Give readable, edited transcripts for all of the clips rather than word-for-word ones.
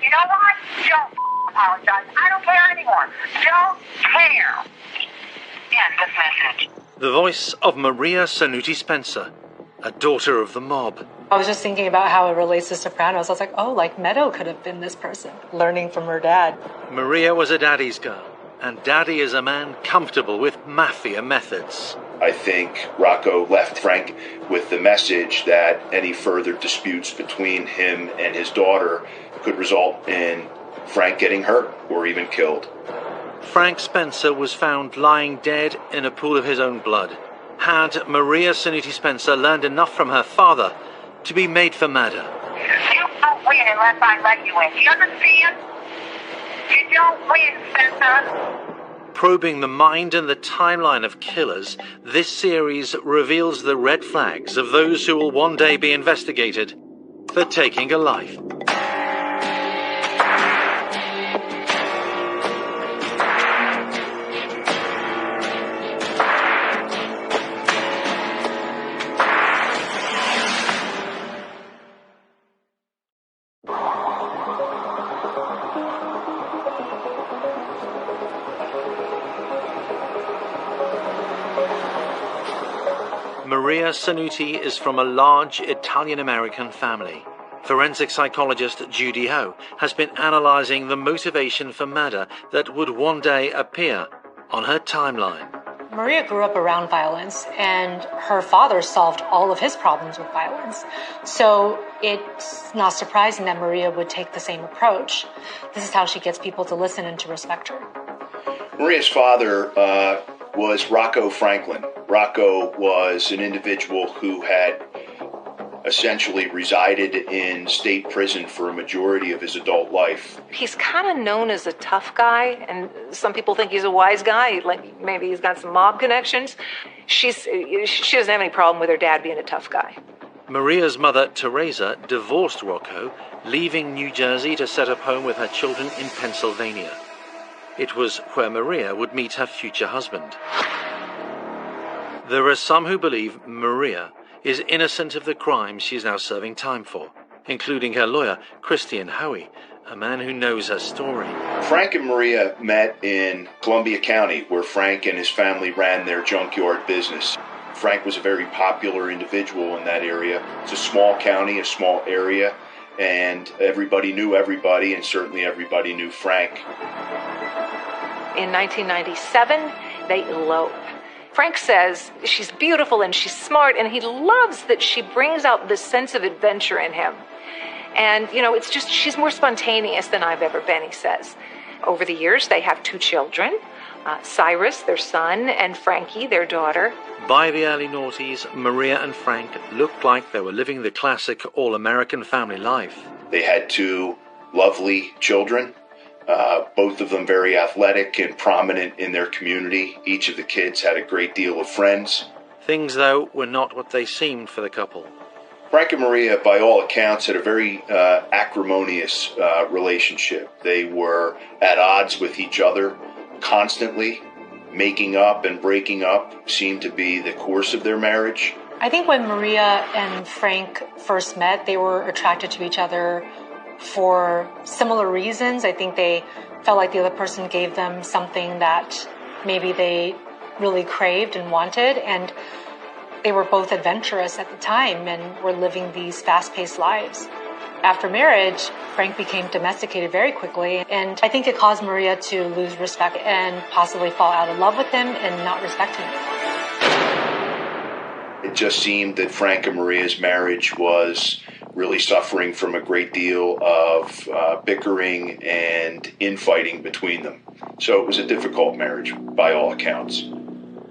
You know what? Don't apologize. I don't care anymore. Don't care. End this message. The voice of Maria Sanuti Spencer, a daughter of the mob. I was just thinking about how it relates to Sopranos. I was like, oh, like Meadow could have been this person, learning from her dad. Maria was a daddy's girl, and Daddy is a man comfortable with mafia methods. I think Rocco left Frank with the message that any further disputes between him and his daughter could result in Frank getting hurt or even killed. Frank Spencer was found lying dead in a pool of his own blood. Had Maria Sanuti Spencer learned enough from her father to be made for murder? You don't win unless I let you in. Do you understand? You don't win, Spencer. Probing the mind and the timeline of killers, this series reveals the red flags of those who will one day be investigated for taking a life. Maria Sanuti is from a large Italian-American family. Forensic psychologist Judy Ho has been analysing the motivation for murder that would one day appear on her timeline. Maria grew up around violence, and her father solved all of his problems with violence. So it's not surprising that Maria would take the same approach. This is how she gets people to listen and to respect her. Maria's father was Rocco Franklin. Rocco was an individual who had essentially resided in state prison for a majority of his adult life. He's kind of known as a tough guy, and some people think he's a wise guy. Like maybe he's got some mob connections. She doesn't have any problem with her dad being a tough guy. Maria's mother, Teresa, divorced Rocco, leaving New Jersey to set up home with her children in Pennsylvania. It was where Maria would meet her future husband. There are some who believe Maria is innocent of the crimes she is now serving time for, including her lawyer, Christian Hoey, a man who knows her story. Frank and Maria met in Columbia County, where Frank and his family ran their junkyard business. Frank was a very popular individual in that area. It's a small county, a small area, and everybody knew everybody, and certainly everybody knew Frank. In 1997, they elope. Frank says she's beautiful and she's smart, and he loves that she brings out this sense of adventure in him. And, it's just, she's more spontaneous than I've ever been, he says. Over the years, they have 2 children, Cyrus, their son, and Frankie, their daughter. By the early noughties, Maria and Frank looked like they were living the classic all-American family life. They had 2 lovely children. Both of them very athletic and prominent in their community. Each of the kids had a great deal of friends. Things, though, were not what they seemed for the couple. Frank and Maria, by all accounts, had a very acrimonious relationship. They were at odds with each other constantly. Making up and breaking up seemed to be the course of their marriage. I think when Maria and Frank first met, they were attracted to each other for similar reasons. I think they felt like the other person gave them something that maybe they really craved and wanted, and they were both adventurous at the time and were living these fast-paced lives. After marriage, Frank became domesticated very quickly, and I think it caused Maria to lose respect and possibly fall out of love with him and not respect him anymore. It just seemed that Frank and Maria's marriage was really suffering from a great deal of bickering and infighting between them. So it was a difficult marriage, by all accounts.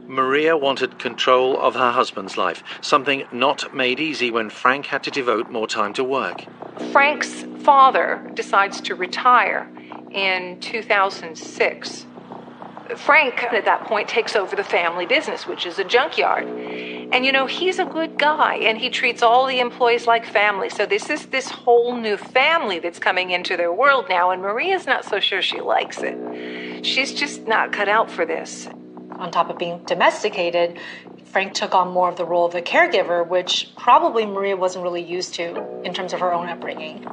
Maria wanted control of her husband's life, something not made easy when Frank had to devote more time to work. Frank's father decides to retire in 2006. Frank, at that point, takes over the family business, which is a junkyard. And, he's a good guy, and he treats all the employees like family. So this is this whole new family that's coming into their world now, and Maria's not so sure she likes it. She's just not cut out for this. On top of being domesticated, Frank took on more of the role of a caregiver, which probably Maria wasn't really used to in terms of her own upbringing.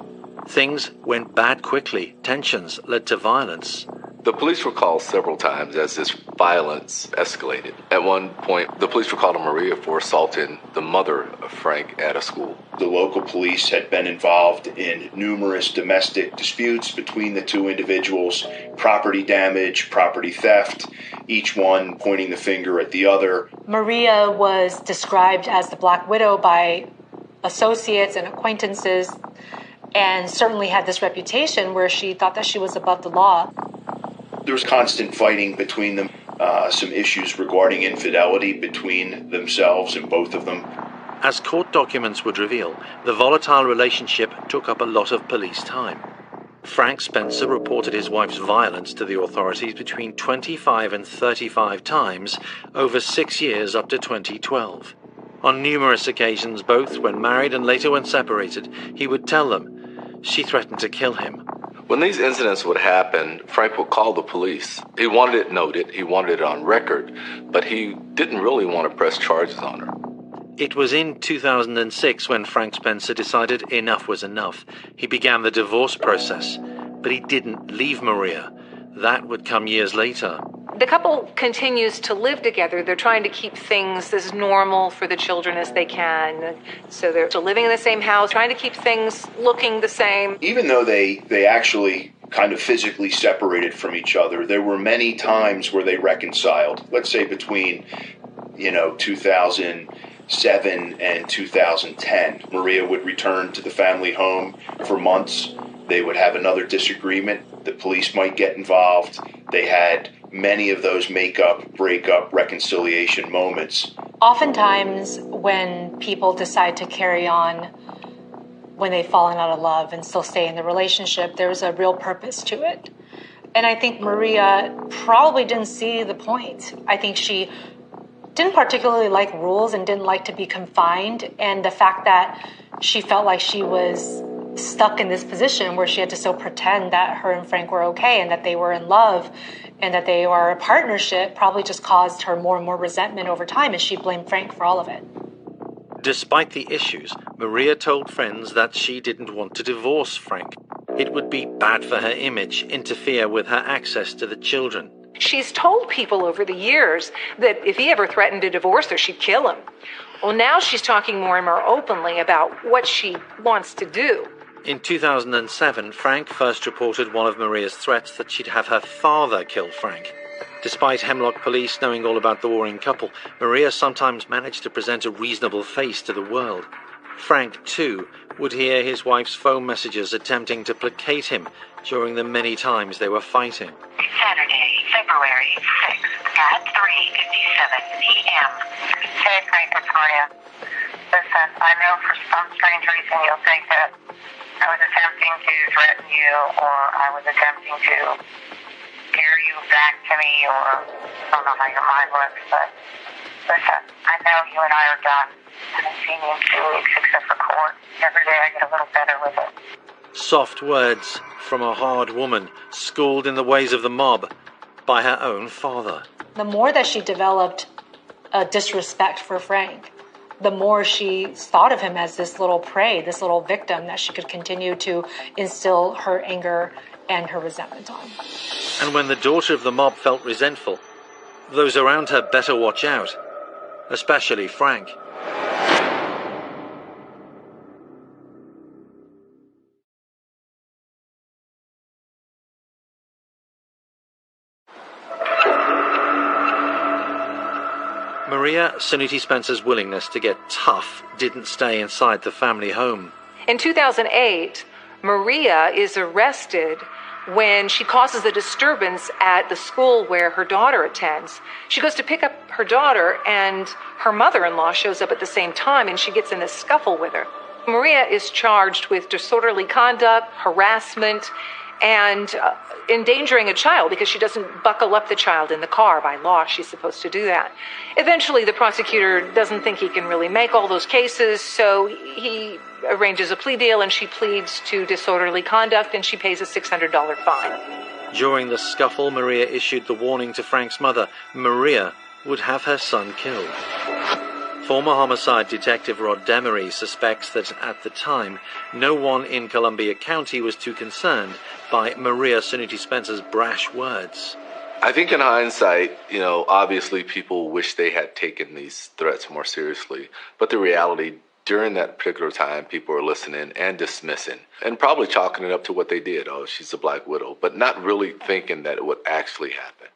Things went bad quickly. Tensions led to violence. The police were called several times as this violence escalated. At one point, the police were called on Maria for assaulting the mother of Frank at a school. The local police had been involved in numerous domestic disputes between the two individuals, property damage, property theft, each one pointing the finger at the other. Maria was described as the Black Widow by associates and acquaintances, and certainly had this reputation where she thought that she was above the law. There was constant fighting between them, some issues regarding infidelity between themselves and both of them. As court documents would reveal, the volatile relationship took up a lot of police time. Frank Spencer reported his wife's violence to the authorities between 25 and 35 times over 6 years up to 2012. On numerous occasions, both when married and later when separated, he would tell them she threatened to kill him. When these incidents would happen, Frank would call the police. He wanted it noted, he wanted it on record, but he didn't really want to press charges on her. It was in 2006 when Frank Spencer decided enough was enough. He began the divorce process, but he didn't leave Maria. That would come years later. The couple continues to live together. They're trying to keep things as normal for the children as they can. So they're still living in the same house, trying to keep things looking the same. Even though they actually kind of physically separated from each other, there were many times where they reconciled. Let's say between, 2007 and 2010. Maria would return to the family home for months. They would have another disagreement. The police might get involved. They had many of those make-up, break-up, reconciliation moments. Oftentimes, when people decide to carry on when they've fallen out of love and still stay in the relationship, there's a real purpose to it. And I think Maria probably didn't see the point. I think she didn't particularly like rules and didn't like to be confined. And the fact that she felt like she was stuck in this position where she had to still pretend that her and Frank were okay and that they were in love and that they are a partnership probably just caused her more and more resentment over time, and she blamed Frank for all of it. Despite the issues, Maria told friends that she didn't want to divorce Frank. It would be bad for her image, interfere with her access to the children. She's told people over the years that if he ever threatened to divorce her, she'd kill him. Well, now she's talking more and more openly about what she wants to do. In 2007, Frank first reported one of Maria's threats that she'd have her father kill Frank. Despite Hemlock police knowing all about the warring couple, Maria sometimes managed to present a reasonable face to the world. Frank, too, would hear his wife's phone messages attempting to placate him during the many times they were fighting. Saturday, February 6th at 3:57 p.m. Hey, Frank, it's Maria. Listen, I know for some strange reason you'll think that I was attempting to threaten you, or I was attempting to scare you back to me, or I don't know how your mind works, but listen, I know you and I are done. I haven't seen you in 2 weeks except for court. Every day I get a little better with it. Soft words from a hard woman, schooled in the ways of the mob by her own father. The more that she developed a disrespect for Frank, the more she thought of him as this little prey, this little victim that she could continue to instill her anger and her resentment on. And when the daughter of the mob felt resentful, those around her better watch out, especially Frank. Maria Sanuti Spencer's willingness to get tough didn't stay inside the family home. In 2008, Maria is arrested when she causes a disturbance at the school where her daughter attends. She goes to pick up her daughter, and her mother-in-law shows up at the same time, and she gets in a scuffle with her. Maria is charged with disorderly conduct, harassment, and endangering a child because she doesn't buckle up the child in the car. By law, she's supposed to do that. Eventually, the prosecutor doesn't think he can really make all those cases, so he arranges a plea deal, and she pleads to disorderly conduct, and she pays a $600 fine. During the scuffle, Maria issued the warning to Frank's mother. Maria would have her son killed. Former homicide detective Rod Demery suspects that at the time, no one in Columbia County was too concerned by Maria Sunuti Spencer's brash words. I think in hindsight, obviously people wish they had taken these threats more seriously. But the reality, during that particular time, people were listening and dismissing and probably chalking it up to what they did. Oh, she's a black widow, but not really thinking that it would actually happen.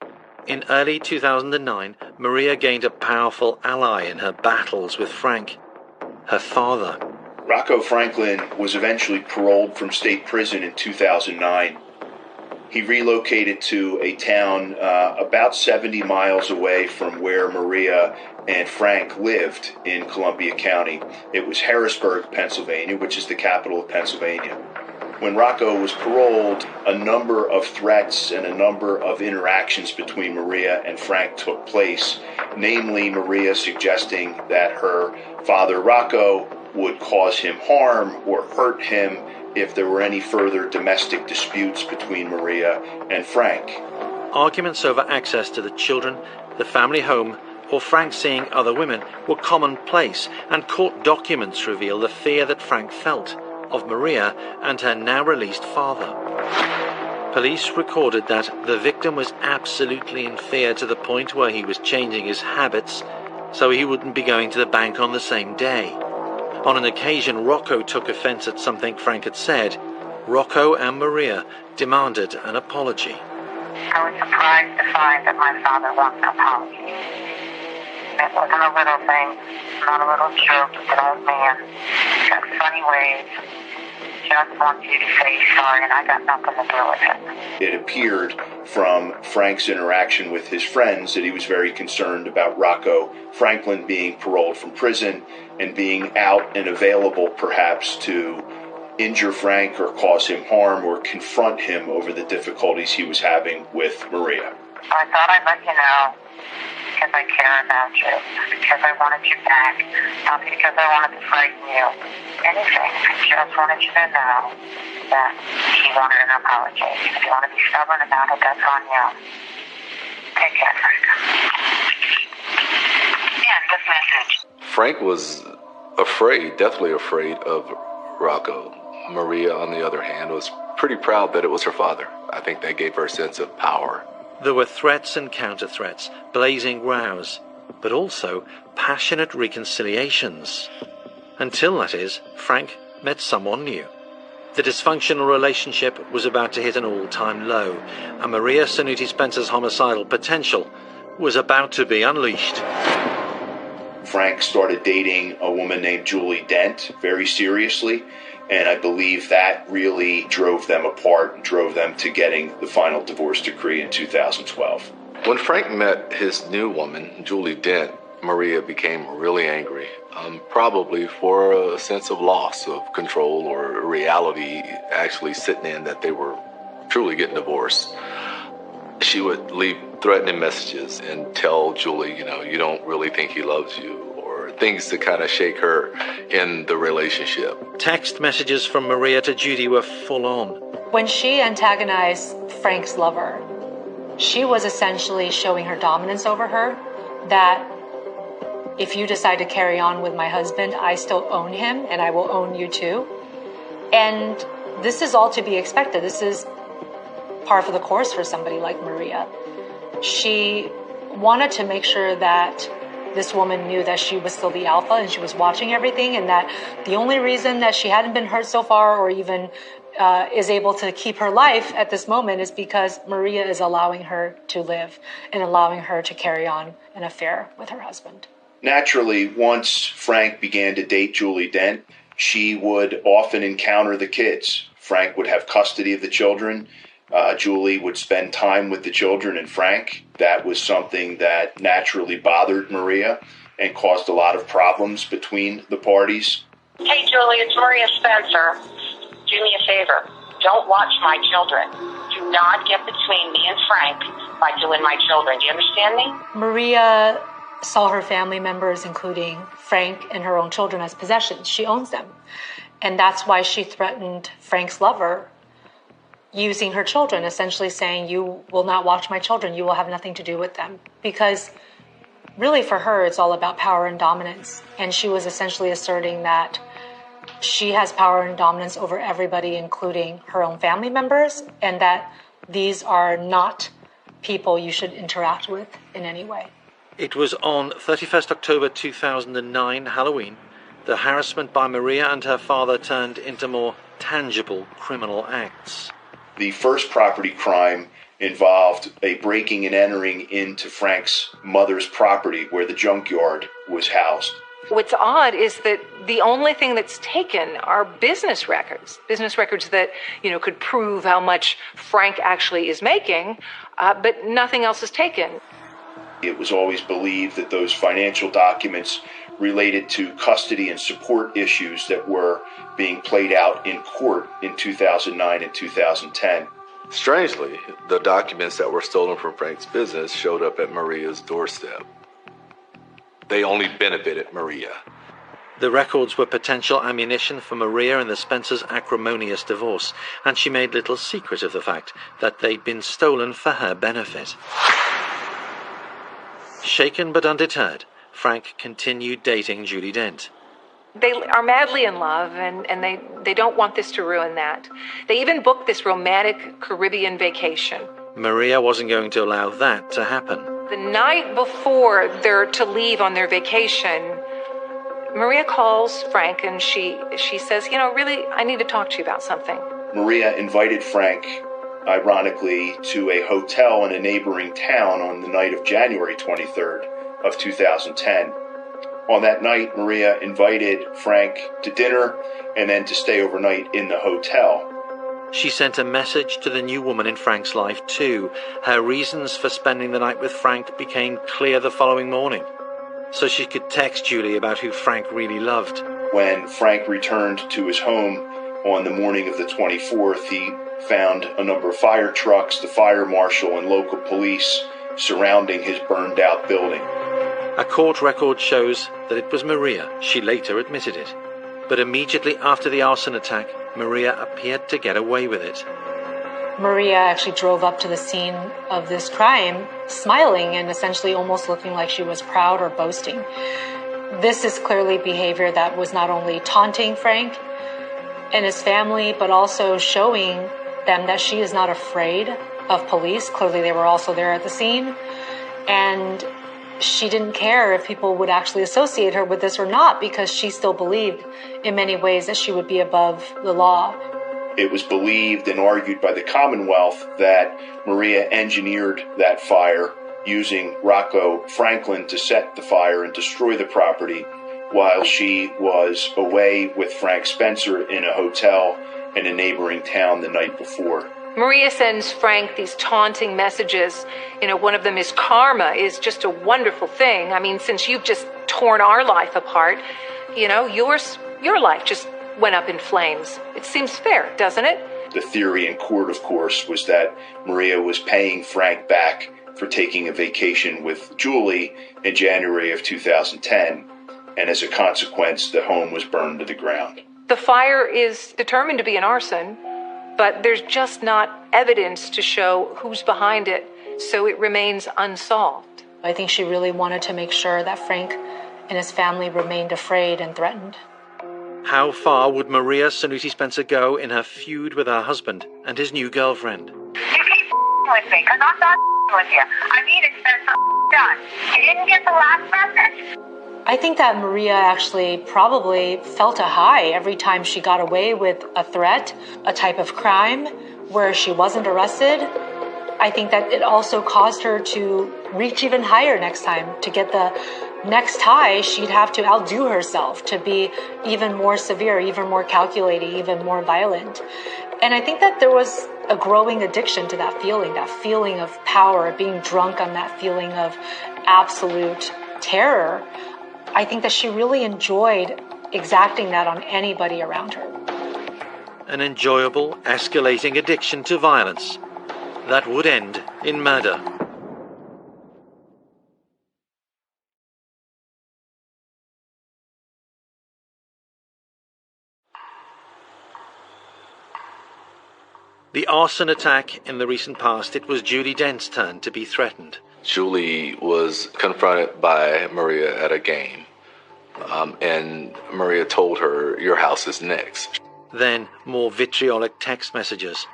In early 2009, Maria gained a powerful ally in her battles with Frank, her father. Rocco Franklin was eventually paroled from state prison in 2009. He relocated to a town about 70 miles away from where Maria and Frank lived in Columbia County. It was Harrisburg, Pennsylvania, which is the capital of Pennsylvania. When Rocco was paroled, a number of threats and a number of interactions between Maria and Frank took place, namely Maria suggesting that her father Rocco would cause him harm or hurt him if there were any further domestic disputes between Maria and Frank. Arguments over access to the children, the family home, or Frank seeing other women were commonplace, and court documents reveal the fear that Frank felt of Maria and her now-released father. Police recorded that the victim was absolutely in fear to the point where he was changing his habits so he wouldn't be going to the bank on the same day. On an occasion, Rocco took offense at something Frank had said. Rocco and Maria demanded an apology. I was surprised to find that my father wants an apology. It wasn't a little thing, not a little joke. He's an old man. He's got funny ways. Just wants you to say sorry, and I got nothing to do with it. It appeared from Frank's interaction with his friends that he was very concerned about Rocco Franklin being paroled from prison and being out and available perhaps to injure Frank or cause him harm or confront him over the difficulties he was having with Maria. I thought I'd let you know because I care about you, because I wanted you back, not because I wanted to frighten you. Anything. I just wanted you to know that he wanted an apology. If you want to be stubborn about it, that's on you. Take care, Frank. End of message. Frank was afraid, deathly afraid of Rocco. Maria, on the other hand, was pretty proud that it was her father. I think that gave her a sense of power. There were threats and counter-threats, blazing rows, but also passionate reconciliations. Until, that is, Frank met someone new. The dysfunctional relationship was about to hit an all-time low, and Maria Sunuti Spencer's homicidal potential was about to be unleashed. Frank started dating a woman named Julie Dent very seriously, and I believe that really drove them apart and drove them to getting the final divorce decree in 2012. When Frank met his new woman, Julie Dent, Maria became really angry, probably for a sense of loss of control or reality actually sitting in that they were truly getting divorced. She would leave threatening messages and tell Julie, you don't really think he loves you, or things to kind of shake her in the relationship. Text messages from Maria to Judy were full on. When she antagonized Frank's lover, she was essentially showing her dominance over her, that if you decide to carry on with my husband, I still own him and I will own you too. And this is all to be expected. This is par for the course for somebody like Maria. She wanted to make sure that this woman knew that she was still the alpha and she was watching everything, and that the only reason that she hadn't been hurt so far or even is able to keep her life at this moment is because Maria is allowing her to live and allowing her to carry on an affair with her husband. Naturally, once Frank began to date Julie Dent, she would often encounter the kids. Frank would have custody of the children. Julie would spend time with the children and Frank. That was something that naturally bothered Maria and caused a lot of problems between the parties. Hey, Julie, it's Maria Spencer. Do me a favor. Don't watch my children. Do not get between me and Frank by doing my children. Do you understand me? Maria saw her family members, including Frank and her own children, as possessions. She owns them. And that's why she threatened Frank's lover using her children, essentially saying, you will not watch my children. You will have nothing to do with them. Because really for her, it's all about power and dominance. And she was essentially asserting that she has power and dominance over everybody, including her own family members, and that these are not people you should interact with in any way. It was on 31st October 2009, Halloween, the harassment by Maria and her father turned into more tangible criminal acts. The first property crime involved a breaking and entering into Frank's mother's property where the junkyard was housed. What's odd is that the only thing that's taken are business records that, could prove how much Frank actually is making, but nothing else is taken. It was always believed that those financial documents related to custody and support issues that were being played out in court in 2009 and 2010. Strangely, the documents that were stolen from Frank's business showed up at Maria's doorstep. They only benefited Maria. The records were potential ammunition for Maria and the Spencers' acrimonious divorce, and she made little secret of the fact that they'd been stolen for her benefit. Shaken but undeterred, Frank continued dating Julie Dent. They are madly in love, and they don't want this to ruin that. They even booked this romantic Caribbean vacation. Maria wasn't going to allow that to happen. The night before they're to leave on their vacation, Maria calls Frank and she says, really, I need to talk to you about something. Maria invited Frank, ironically, to a hotel in a neighboring town on the night of January 23rd of 2010. On that night, Maria invited Frank to dinner and then to stay overnight in the hotel. She sent a message to the new woman in Frank's life, too. Her reasons for spending the night with Frank became clear the following morning, so she could text Julie about who Frank really loved. When Frank returned to his home on the morning of the 24th, he found a number of fire trucks, the fire marshal, and local police surrounding his burned-out building. A court record shows that it was Maria. She later admitted it. But immediately after the arson attack, Maria appeared to get away with it. Maria actually drove up to the scene of this crime, smiling and essentially almost looking like she was proud or boasting. This is clearly behavior that was not only taunting Frank and his family, but also showing them that she is not afraid of police. Clearly, they were also there at the scene. And she didn't care if people would actually associate her with this or not, because she still believed in many ways that she would be above the law. It was believed and argued by the Commonwealth that Maria engineered that fire using Rocco Franklin to set the fire and destroy the property while she was away with Frank Spencer in a hotel in a neighboring town the night before. Maria sends Frank these taunting messages. One of them is karma is just a wonderful thing. I mean, since you've just torn our life apart, your life just went up in flames. It seems fair, doesn't it? The theory in court, of course, was that Maria was paying Frank back for taking a vacation with Julie in January of 2010, and as a consequence, the home was burned to the ground. The fire is determined to be an arson, but there's just not evidence to show who's behind it, so it remains unsolved. I think she really wanted to make sure that Frank and his family remained afraid and threatened. How far would Maria Sanuti Spencer go in her feud with her husband and his new girlfriend? You keep with me, because I'm not with you. I mean, it's been done. You didn't get the last message? I think that Maria actually probably felt a high every time she got away with a threat, a type of crime where she wasn't arrested. I think that it also caused her to reach even higher next time. To get the next high, she'd have to outdo herself, to be even more severe, even more calculating, even more violent. And I think that there was a growing addiction to that feeling of power, being drunk on that feeling of absolute terror. I think that she really enjoyed exacting that on anybody around her. An enjoyable, escalating addiction to violence that would end in murder. The arson attack in the recent past, it was Julie Dent's turn to be threatened. Julie was confronted by Maria at a game, and Maria told her, "Your house is next." Then more vitriolic text messages.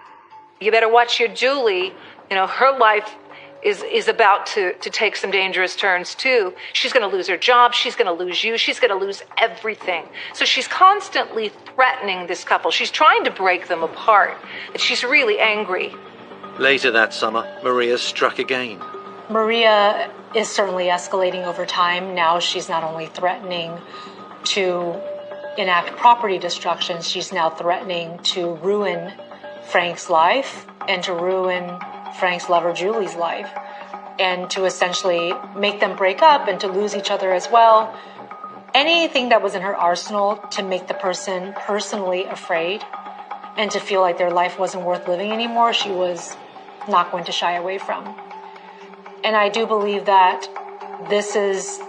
You better watch your Julie. You know, her life is about to take some dangerous turns too. She's going to lose her job. She's going to lose you. She's going to lose everything. So she's constantly threatening this couple. She's trying to break them apart. And she's really angry. Later that summer, Maria struck again. Maria is certainly escalating over time. Now she's not only threatening to enact property destruction, she's now threatening to ruin Frank's life and to ruin Frank's lover Julie's life, and to essentially make them break up and to lose each other as well. Anything that was in her arsenal to make the person personally afraid and to feel like their life wasn't worth living anymore, she was not going to shy away from. And I do believe that this is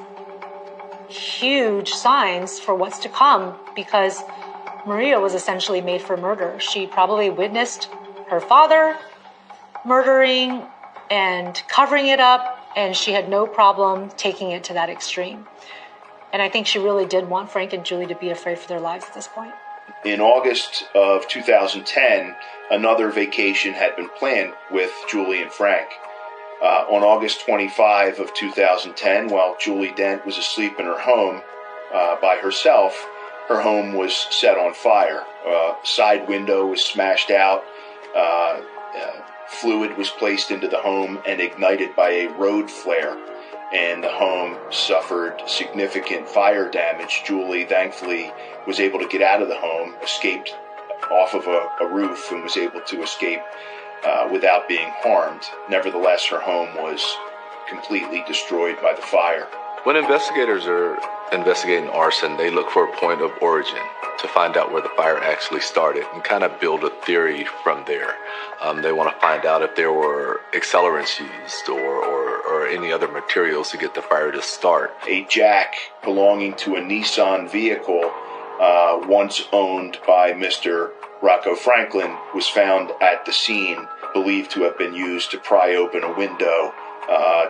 huge signs for what's to come, because Maria was essentially made for murder. She probably witnessed her father murdering and covering it up, and she had no problem taking it to that extreme. And I think she really did want Frank and Julie to be afraid for their lives at this point. In August of 2010, another vacation had been planned with Julie and Frank. On August 25 of 2010, while Julie Dent was asleep in her home by herself, her home was set on fire. Side window was smashed out. Fluid was placed into the home and ignited by a road flare, and the home suffered significant fire damage. Julie, thankfully, was able to get out of the home, escaped off of a roof, and was able to escape without being harmed. Nevertheless, her home was completely destroyed by the fire. When investigators are investigating arson, they look for a point of origin to find out where the fire actually started and kind of build a theory from there. They want to find out if there were accelerants used or any other materials to get the fire to start. A jack belonging to a Nissan vehicle once owned by Mr. Rocco Franklin was found at the scene, believed to have been used to pry open a window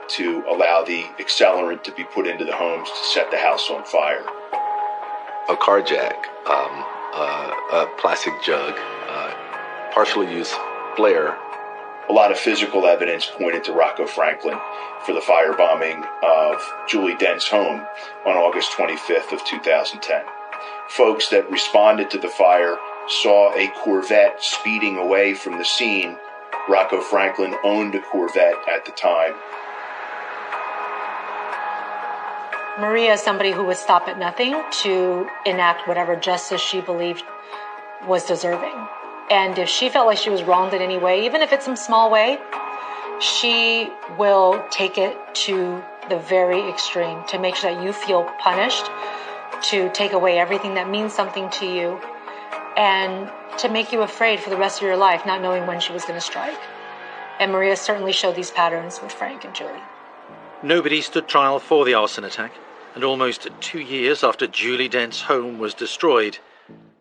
to allow the accelerant to be put into the homes to set the house on fire. A car jack, a plastic jug, partially used flare. A lot of physical evidence pointed to Rocco Franklin for the firebombing of Julie Dent's home on August 25th of 2010. Folks that responded to the fire saw a Corvette speeding away from the scene. Rocco Franklin owned a Corvette at the time. Maria is somebody who would stop at nothing to enact whatever justice she believed was deserving. And if she felt like she was wronged in any way, even if it's some small way, she will take it to the very extreme to make sure that you feel punished, to take away everything that means something to you, and to make you afraid for the rest of your life, not knowing when she was going to strike. And Maria certainly showed these patterns with Frank and Julie. Nobody stood trial for the arson attack, and almost 2 years after Julie Dent's home was destroyed,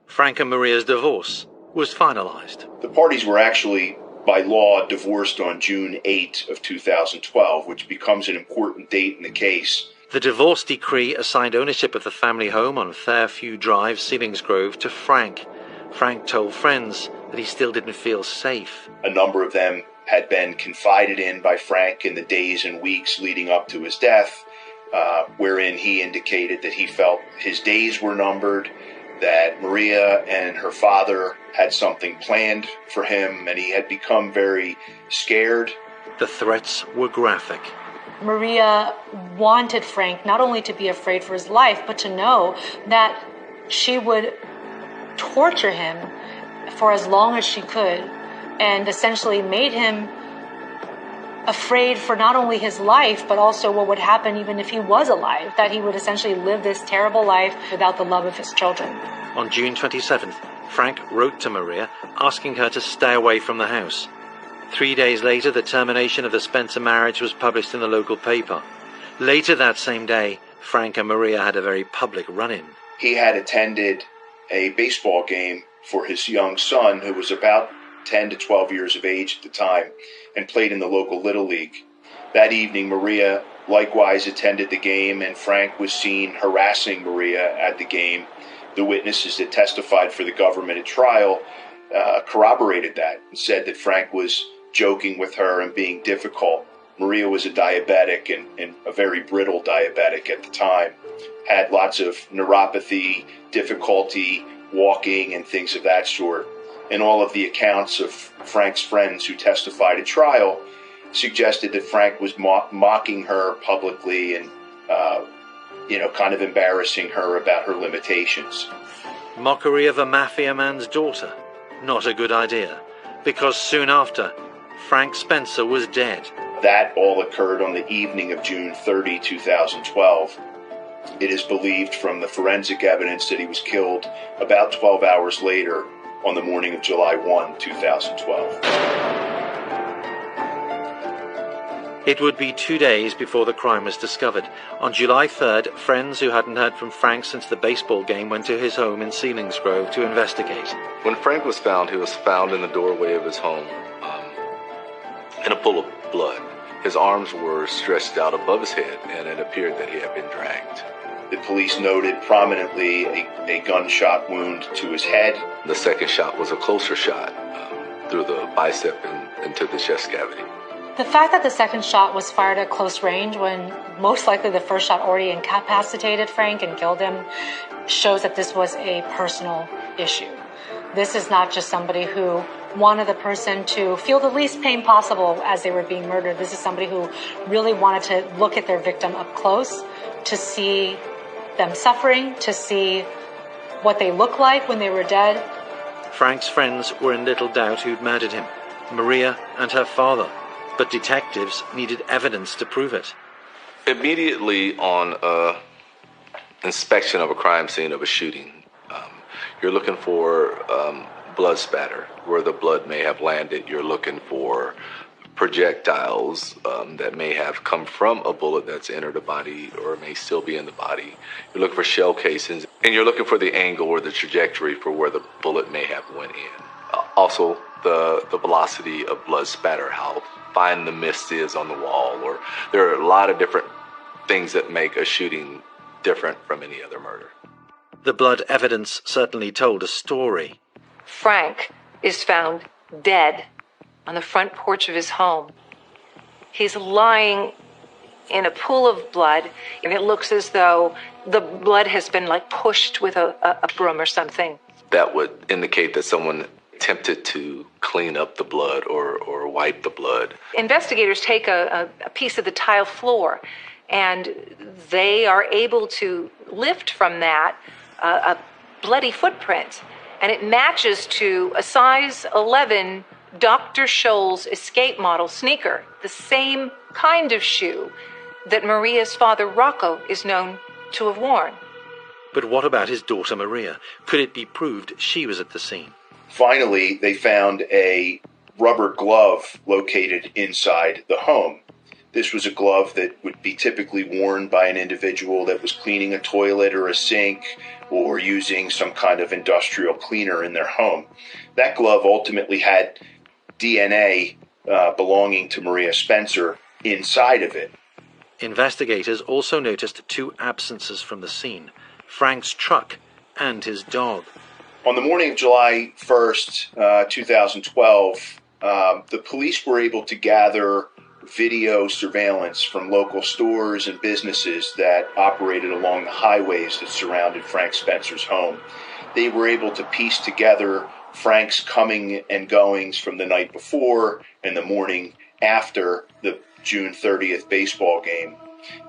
Frank and Maria's divorce was finalized. The parties were actually, by law, divorced on June 8 of 2012, which becomes an important date in the case. The divorce decree assigned ownership of the family home on Fairview Drive, Selinsgrove, to Frank. Frank told friends that he still didn't feel safe. A number of them had been confided in by Frank in the days and weeks leading up to his death, wherein he indicated that he felt his days were numbered, that Maria and her father had something planned for him, and he had become very scared. The threats were graphic. Maria wanted Frank not only to be afraid for his life, but to know that she would torture him for as long as she could, and essentially made him afraid for not only his life, but also what would happen even if he was alive, that he would essentially live this terrible life without the love of his children. On June 27th, Frank wrote to Maria asking her to stay away from the house. 3 days later, the termination of the Spencer marriage was published in the local paper. Later that same day, Frank and Maria had a very public run-in. He had attended a baseball game for his young son, who was about 10 to 12 years of age at the time, and played in the local Little League. That evening, Maria likewise attended the game, and Frank was seen harassing Maria at the game. The witnesses that testified for the government at trial corroborated that and said that Frank was joking with her and being difficult. Maria was a diabetic and a very brittle diabetic at the time, had lots of neuropathy, difficulty walking, and things of that sort. And all of the accounts of Frank's friends who testified at trial suggested that Frank was mocking her publicly and, kind of embarrassing her about her limitations. Mockery of a mafia man's daughter? Not a good idea, because soon after, Frank Spencer was dead. That all occurred on the evening of June 30, 2012. It is believed from the forensic evidence that he was killed about 12 hours later on the morning of July 1, 2012. It would be 2 days before the crime was discovered. On July 3rd, friends who hadn't heard from Frank since the baseball game went to his home in Selingsgrove to investigate. When Frank was found, he was found in the doorway of his home in a pool of blood. His arms were stretched out above his head, and it appeared that he had been dragged. The police noted prominently a gunshot wound to his head. The second shot was a closer shot through the bicep and into the chest cavity. The fact that the second shot was fired at close range when most likely the first shot already incapacitated Frank and killed him shows that this was a personal issue. This is not just somebody who wanted the person to feel the least pain possible as they were being murdered. This is somebody who really wanted to look at their victim up close, to see them suffering, to see what they look like when they were dead. Frank's friends were in little doubt who'd murdered him, Maria and her father. But detectives needed evidence to prove it. Immediately on inspection of a crime scene of a shooting, you're looking for blood spatter where the blood may have landed. You're looking for projectiles that may have come from a bullet that's entered a body or may still be in the body. You're looking for shell casings, and you're looking for the angle or the trajectory for where the bullet may have went in. Also, the velocity of blood spatter, how fine the mist is on the wall, or there are a lot of different things that make a shooting different from any other murder. The blood evidence certainly told a story. Frank is found dead on the front porch of his home. He's lying in a pool of blood, and it looks as though the blood has been pushed with a broom or something. That would indicate that someone attempted to clean up the blood or wipe the blood. Investigators take a piece of the tile floor, and they are able to lift from that a bloody footprint, and it matches to a size 11 Dr. Scholl's Escape model sneaker, the same kind of shoe that Maria's father, Rocco, is known to have worn. But what about his daughter, Maria? Could it be proved she was at the scene? Finally, they found a rubber glove located inside the home. This was a glove that would be typically worn by an individual that was cleaning a toilet or a sink or using some kind of industrial cleaner in their home. That glove ultimately had DNA belonging to Maria Spencer inside of it. Investigators also noticed two absences from the scene: Frank's truck and his dog. On the morning of July 1st, 2012, the police were able to gather video surveillance from local stores and businesses that operated along the highways that surrounded Frank Spencer's home. They were able to piece together Frank's coming and goings from the night before and the morning after the June 30th baseball game.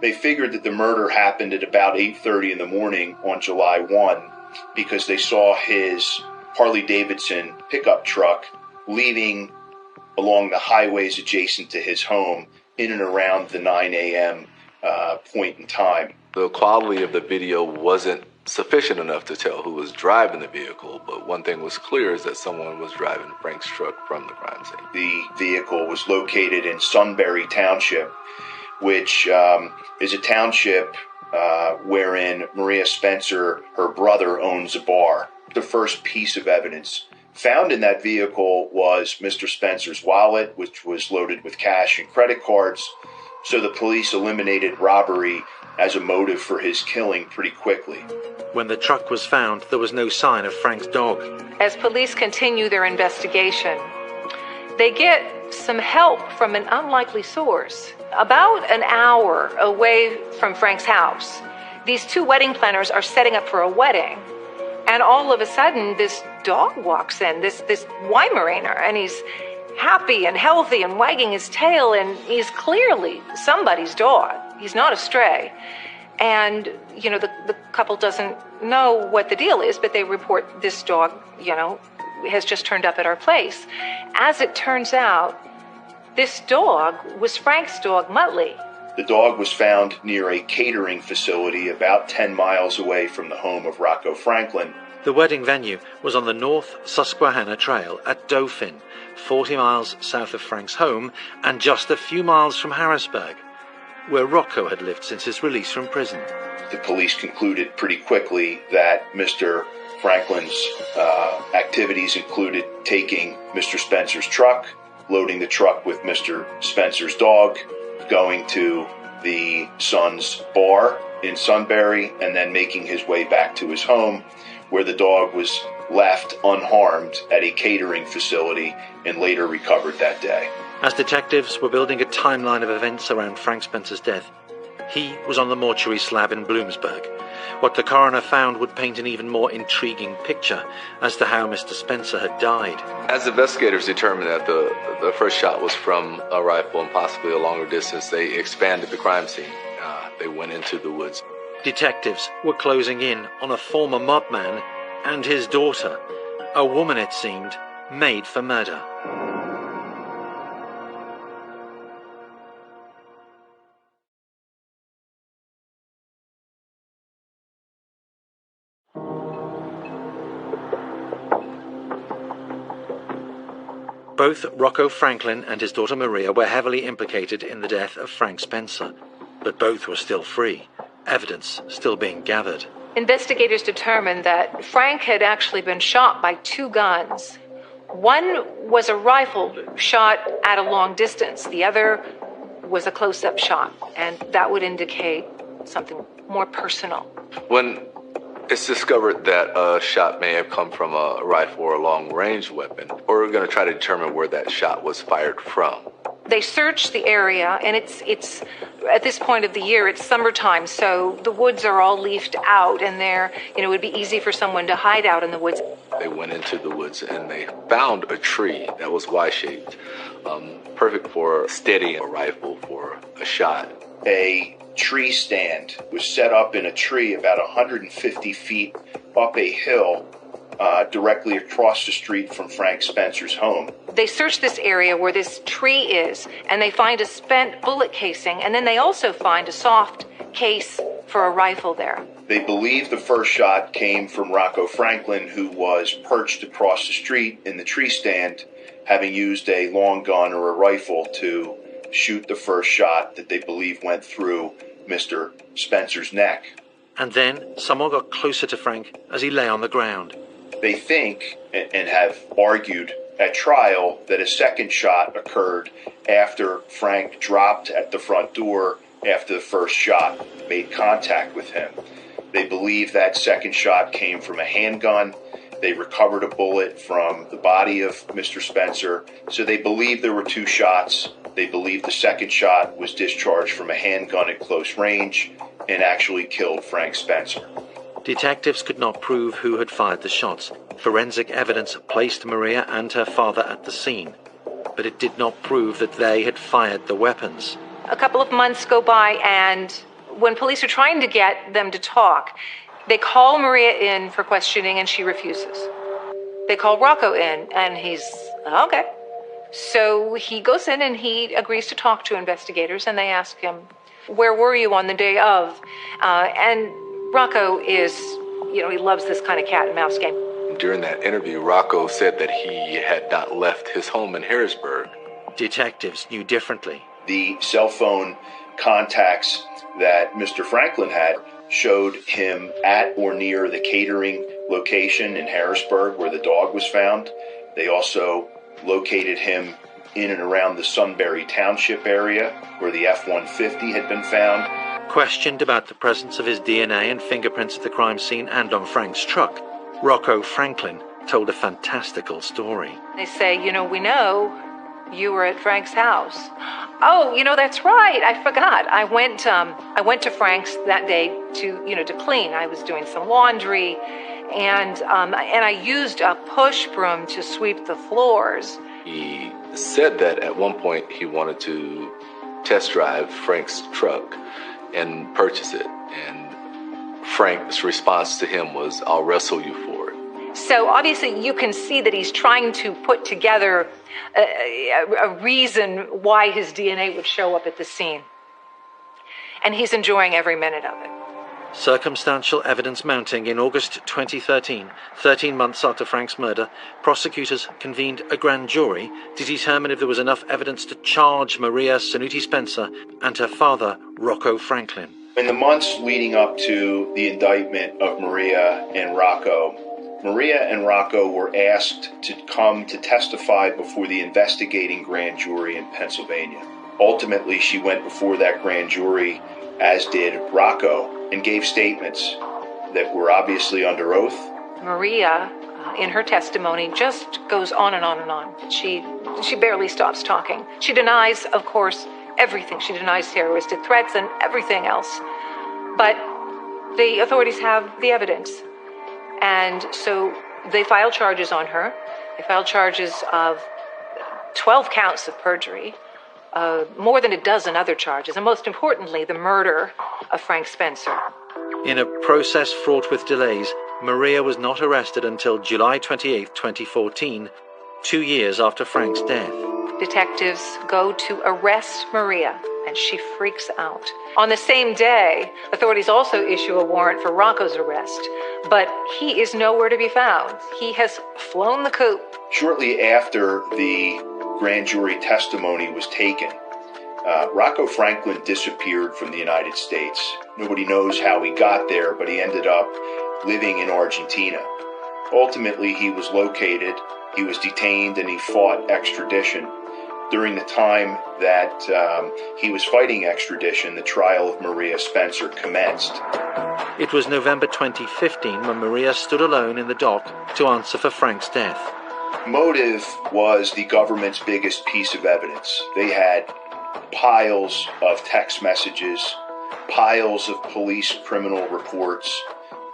They figured that the murder happened at about 8:30 in the morning on July 1 because they saw his Harley-Davidson pickup truck leaving along the highways adjacent to his home in and around the 9 a.m. Point in time. The quality of the video wasn't sufficient enough to tell who was driving the vehicle, but one thing was clear is that someone was driving Frank's truck from the crime scene. The vehicle was located in Sunbury Township, which is a township wherein Maria Spencer, her brother, owns a bar. The first piece of evidence found in that vehicle was Mr. Spencer's wallet, which was loaded with cash and credit cards. So the police eliminated robbery as a motive for his killing pretty quickly. When the truck was found, there was no sign of Frank's dog. As police continue their investigation, they get some help from an unlikely source. About an hour away from Frank's house, these two wedding planners are setting up for a wedding. And all of a sudden, this dog walks in, this Weimaraner, and he's happy and healthy and wagging his tail, and he's clearly somebody's dog. He's not a stray. And, the couple doesn't know what the deal is, but they report this dog, has just turned up at our place. As it turns out, this dog was Frank's dog, Muttley. The dog was found near a catering facility about 10 miles away from the home of Rocco Franklin. The wedding venue was on the North Susquehanna Trail at Dauphin, 40 miles south of Frank's home and just a few miles from Harrisburg, where Rocco had lived since his release from prison. The police concluded pretty quickly that Mr. Franklin's activities included taking Mr. Spencer's truck, loading the truck with Mr. Spencer's dog, going to the son's bar in Sunbury, and then making his way back to his home, where the dog was left unharmed at a catering facility and later recovered that day. As detectives were building a timeline of events around Frank Spencer's death, he was on the mortuary slab in Bloomsburg. What the coroner found would paint an even more intriguing picture as to how Mr. Spencer had died. As investigators determined that the first shot was from a rifle and possibly a longer distance, they expanded the crime scene. They went into the woods. Detectives were closing in on a former mob man and his daughter, a woman, it seemed, made for murder. Both Rocco Franklin and his daughter Maria were heavily implicated in the death of Frank Spencer, but both were still free, evidence still being gathered. Investigators determined that Frank had actually been shot by two guns. One was a rifle shot at a long distance. The other was a close-up shot, and that would indicate something more personal. When it's discovered that a shot may have come from a rifle or a long-range weapon, we're going to try to determine where that shot was fired from. They searched the area, and it's at this point of the year, it's summertime, so the woods are all leafed out, and it would be easy for someone to hide out in the woods. They went into the woods, and they found a tree that was Y-shaped, perfect for steadying a rifle for a shot. A tree stand was set up in a tree about 150 feet up a hill directly across the street from Frank Spencer's home. They search this area where this tree is, and they find a spent bullet casing, and then they also find a soft case for a rifle there. They believe the first shot came from Rocco Franklin, who was perched across the street in the tree stand, having used a long gun or a rifle to shoot the first shot that they believe went through Mr. Spencer's neck. And then someone got closer to Frank as he lay on the ground. They think, and have argued at trial, that a second shot occurred after Frank dropped at the front door after the first shot made contact with him. They believe that second shot came from a handgun. They recovered a bullet from the body of Mr. Spencer. So they believe there were two shots. They believe the second shot was discharged from a handgun at close range and actually killed Frank Spencer. Detectives could not prove who had fired the shots. Forensic evidence placed Maria and her father at the scene, but it did not prove that they had fired the weapons. A couple of months go by, and when police are trying to get them to talk, they call Maria in for questioning, and she refuses. They call Rocco in, and he's, okay. So he goes in and he agrees to talk to investigators, and they ask him, where were you on the day of? And Rocco is, he loves this kind of cat and mouse game. During that interview, Rocco said that he had not left his home in Harrisburg. Detectives knew differently. The cell phone contacts that Mr. Franklin had showed him at or near the catering location in Harrisburg where the dog was found. They also located him in and around the Sunbury Township area, where the F-150 had been found. Questioned about the presence of his DNA and fingerprints at the crime scene and on Frank's truck, Rocco Franklin told a fantastical story. They say, we know you were at Frank's house. Oh, that's right. I forgot. I went to Frank's that day to clean. I was doing some laundry, and I used a push broom to sweep the floors. He said that at one point he wanted to test drive Frank's truck and purchase it. And Frank's response to him was, "I'll wrestle you for it." So obviously you can see that he's trying to put together a reason why his DNA would show up at the scene. And he's enjoying every minute of it. Circumstantial evidence mounting in August 2013, 13 months after Frank's murder, prosecutors convened a grand jury to determine if there was enough evidence to charge Maria Sanuti Spencer and her father, Rocco Franklin. In the months leading up to the indictment of Maria and Rocco were asked to come to testify before the investigating grand jury in Pennsylvania. Ultimately, she went before that grand jury, as did Rocco, and gave statements that were obviously under oath. Maria, in her testimony, just goes on and on and on. She barely stops talking. She denies, of course, everything. She denies terroristic threats and everything else. But the authorities have the evidence. And so they filed charges on her. They filed charges of 12 counts of perjury, more than a dozen other charges, and most importantly, the murder of Frank Spencer. In a process fraught with delays, Maria was not arrested until July 28, 2014, 2 years after Frank's death. Detectives go to arrest Maria, and she freaks out. On the same day, authorities also issue a warrant for Rocco's arrest, but he is nowhere to be found. He has flown the coop. Shortly after the grand jury testimony was taken, Rocco Franklin disappeared from the United States. Nobody knows how he got there, but he ended up living in Argentina. Ultimately, he was located, he was detained, and he fought extradition. During the time that he was fighting extradition, the trial of Maria Spencer commenced. It was November 2015 when Maria stood alone in the dock to answer for Frank's death. Motive was the government's biggest piece of evidence. They had piles of text messages, piles of police criminal reports,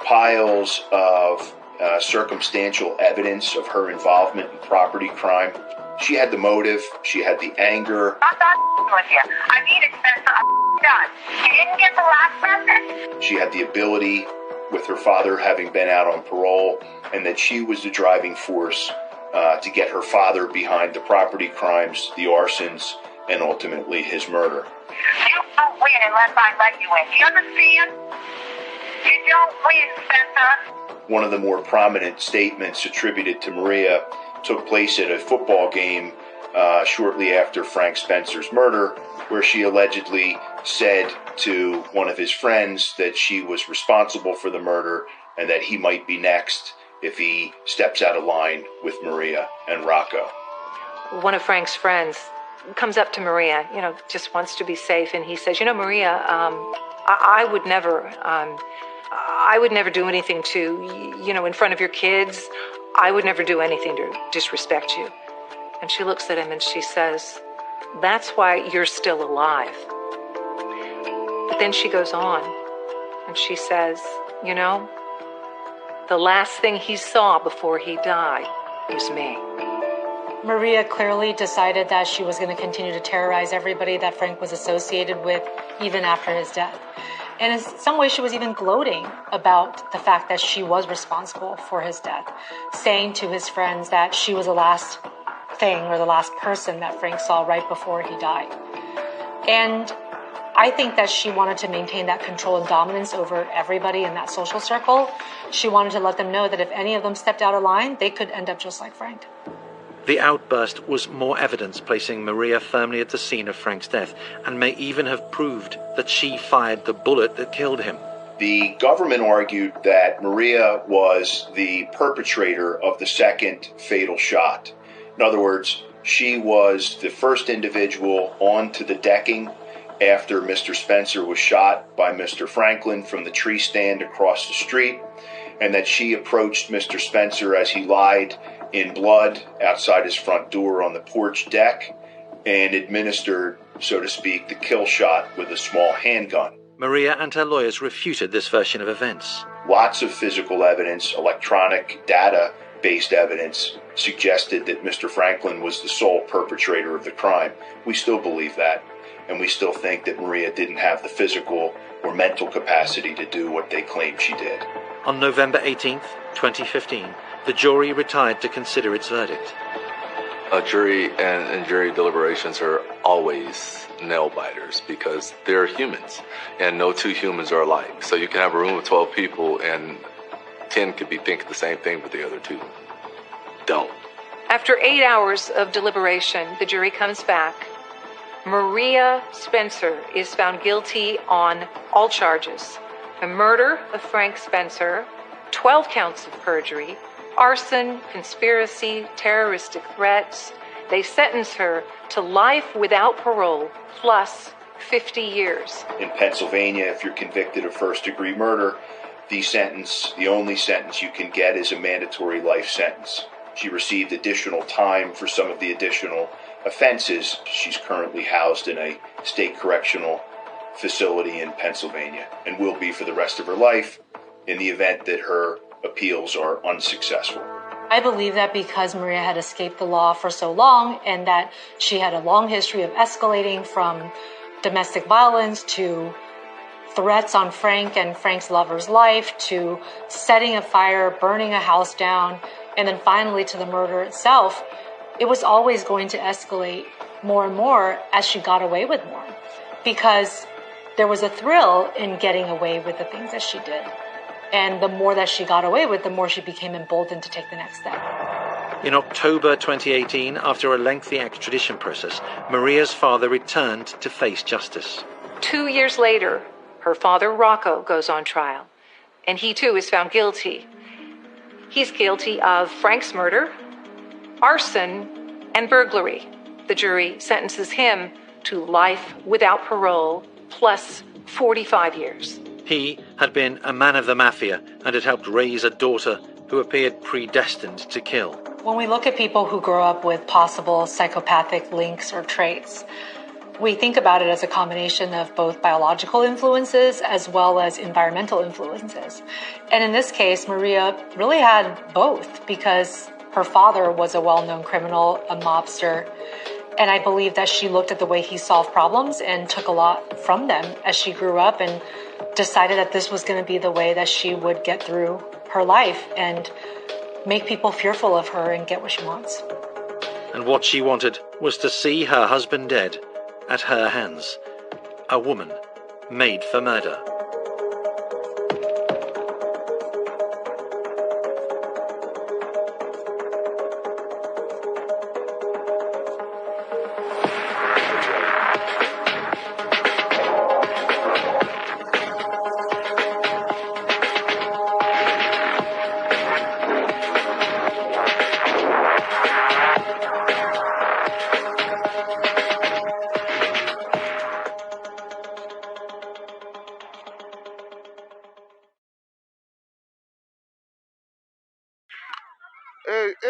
piles of circumstantial evidence of her involvement in property crime. She had the motive, she had the anger. I'm not with you. I mean it, Spencer. I'm done. You didn't get the last message? She had the ability, with her father having been out on parole, and that she was the driving force to get her father behind the property crimes, the arsons, and ultimately his murder. You don't win unless I let you in. Do you understand? You don't win, Spencer. One of the more prominent statements attributed to Maria took place at a football game shortly after Frank Spencer's murder, where she allegedly said to one of his friends that she was responsible for the murder and that he might be next if he steps out of line with Maria and Rocco. One of Frank's friends comes up to Maria, just wants to be safe, and he says, Maria, I would never do anything to, in front of your kids. I would never do anything to disrespect you. And she looks at him and she says, that's why you're still alive. But then she goes on and she says, the last thing he saw before he died was me. Maria clearly decided that she was going to continue to terrorize everybody that Frank was associated with, even after his death. And in some ways, she was even gloating about the fact that she was responsible for his death, saying to his friends that she was the last thing or the last person that Frank saw right before he died. And I think that she wanted to maintain that control and dominance over everybody in that social circle. She wanted to let them know that if any of them stepped out of line, they could end up just like Frank. The outburst was more evidence placing Maria firmly at the scene of Frank's death, and may even have proved that she fired the bullet that killed him. The government argued that Maria was the perpetrator of the second fatal shot. In other words, She was the first individual onto the decking after Mr. Spencer was shot by Mr. Franklin from the tree stand across the street, and that she approached Mr. Spencer as he lied in blood outside his front door on the porch deck and administered, so to speak, the kill shot with a small handgun. Maria and her lawyers refuted this version of events. Lots of physical evidence, electronic data-based evidence, suggested that Mr. Franklin was the sole perpetrator of the crime. We still believe that, and we still think that Maria didn't have the physical or mental capacity to do what they claim she did. On November 18th, 2015, the jury retired to consider its verdict. A jury and jury deliberations are always nail-biters because they're humans, and no two humans are alike. So you can have a room of 12 people, and 10 could be thinking the same thing, but the other two don't. After 8 hours of deliberation, the jury comes back. Maria Spencer is found guilty on all charges: the murder of Frank Spencer, 12 counts of perjury, arson, conspiracy, terroristic threats. They sentence her to life without parole plus 50 years. In Pennsylvania, if you're convicted of first-degree murder, the only sentence you can get is a mandatory life sentence. She received additional time for some of the additional offenses. She's currently housed in a state correctional facility in Pennsylvania and will be for the rest of her life in the event that her appeals are unsuccessful. I believe that because Maria had escaped the law for so long and that she had a long history of escalating from domestic violence to threats on Frank and Frank's lover's life to setting a fire, burning a house down, and then finally to the murder itself, it was always going to escalate more and more as she got away with more, because there was a thrill in getting away with the things that she did. And the more that she got away with, the more she became emboldened to take the next step. In October 2018, after a lengthy extradition process, Maria's father returned to face justice. 2 years later, her father, Rocco, goes on trial, and he too is found guilty. He's guilty of Frank's murder, arson, and burglary. The jury sentences him to life without parole plus 45 years. He had been a man of the mafia and had helped raise a daughter who appeared predestined to kill. When we look at people who grow up with possible psychopathic links or traits, we think about it as a combination of both biological influences as well as environmental influences. And in this case, Maria really had both, because her father was a well-known criminal, a mobster, and I believe that she looked at the way he solved problems and took a lot from them as she grew up and decided that this was going to be the way that she would get through her life and make people fearful of her and get what she wants. And what she wanted was to see her husband dead at her hands. A woman made for murder.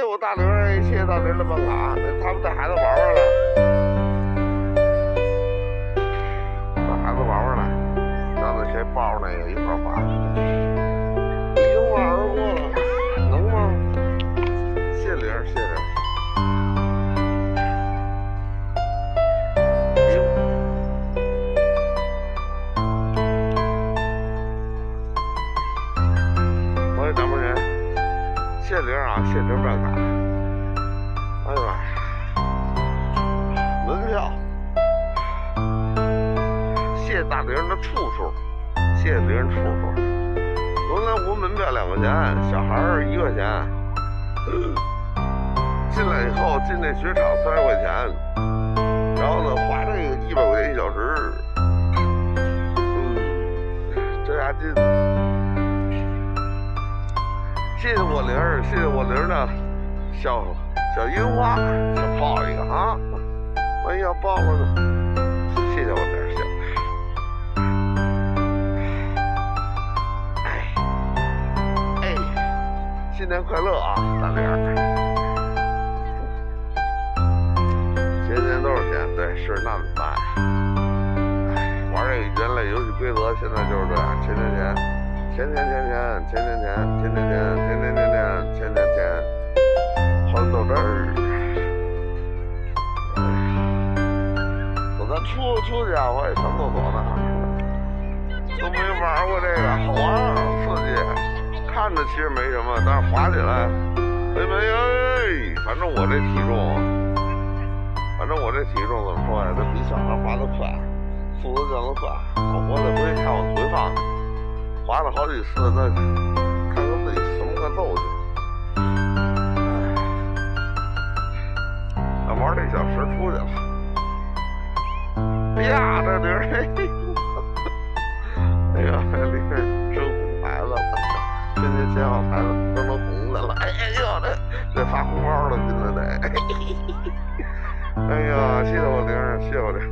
我大玲儿，谢谢大玲儿的帮啊！他们带孩子玩玩了，带孩子玩玩了，让那谁抱着那个一块玩。已经玩过了，能吗？谢玲儿，谢玲儿。我说掌门人，谢玲儿啊，谢玲儿办卡。哎呀妈，门票，谢大玲的处处，谢玲处处。原来我门票2块钱，小孩儿1块钱。进来以后进那雪场30块钱，然后呢花这个100块钱1小时。这押金。谢谢我玲儿，谢谢我玲儿的笑话。小樱花，再抱一个啊！万一要抱了呢？谢谢我点儿，谢谢。新年快乐啊，大玲儿！钱钱都是钱，对，是那怎么办？玩这个人类游戏规则现在就是这样，钱，黄豆汁儿。咱出去啊，我也上厕所呢，都没玩过这个，好玩刺激。看着其实没什么，但是滑起来，反正我这体重怎么说呀？这比小孩滑得快，速度降得快。我得回去看我回放去，滑了好几次，那看看自己什么个揍去。玩这小时出去了。哎呀，这铃儿，哎呀，这铃儿真红牌子了。今天写好牌子都能红的了，哎呦，这发红包了，现在得，哎呀，谢谢我玲儿，谢谢我玲儿，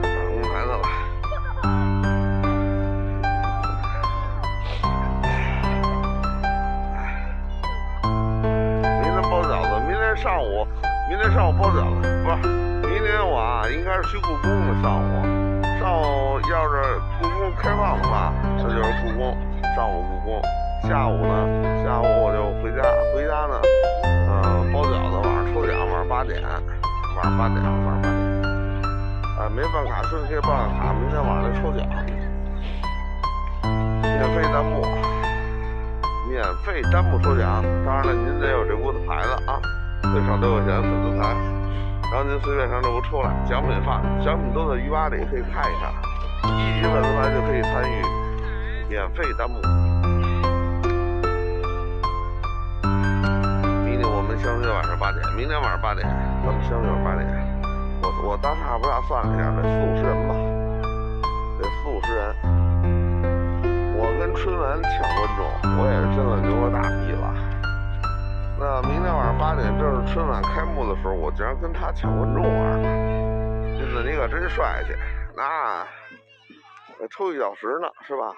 发红牌子了。明天包饺子，明天上午包饺子，不是，明天我啊应该是去故宫的上午要是故宫开放的话，这就是故宫，上午故宫，下午我就回家呢，包饺子，晚上抽奖，晚上8点，没办卡顺可以办卡，明天晚上就抽奖，免费弹幕抽奖，当然了，您得有这屋的牌子啊，最少6块钱粉丝牌，然后您随便上这屋抽来，奖品都在鱼吧里，可以看一看。1级粉丝牌就可以参与免费弹幕。明天我们相约晚上8点，明天晚上8点，咱们相约8点。我大差不差算了一下，得40人吧，得40人。我跟春晚抢观众，我也是真的牛了大逼了。那明天晚上8点正是春晚开幕的时候，我竟然跟他抢观众玩了，金子你可真帅气，那抽1小时呢，是吧？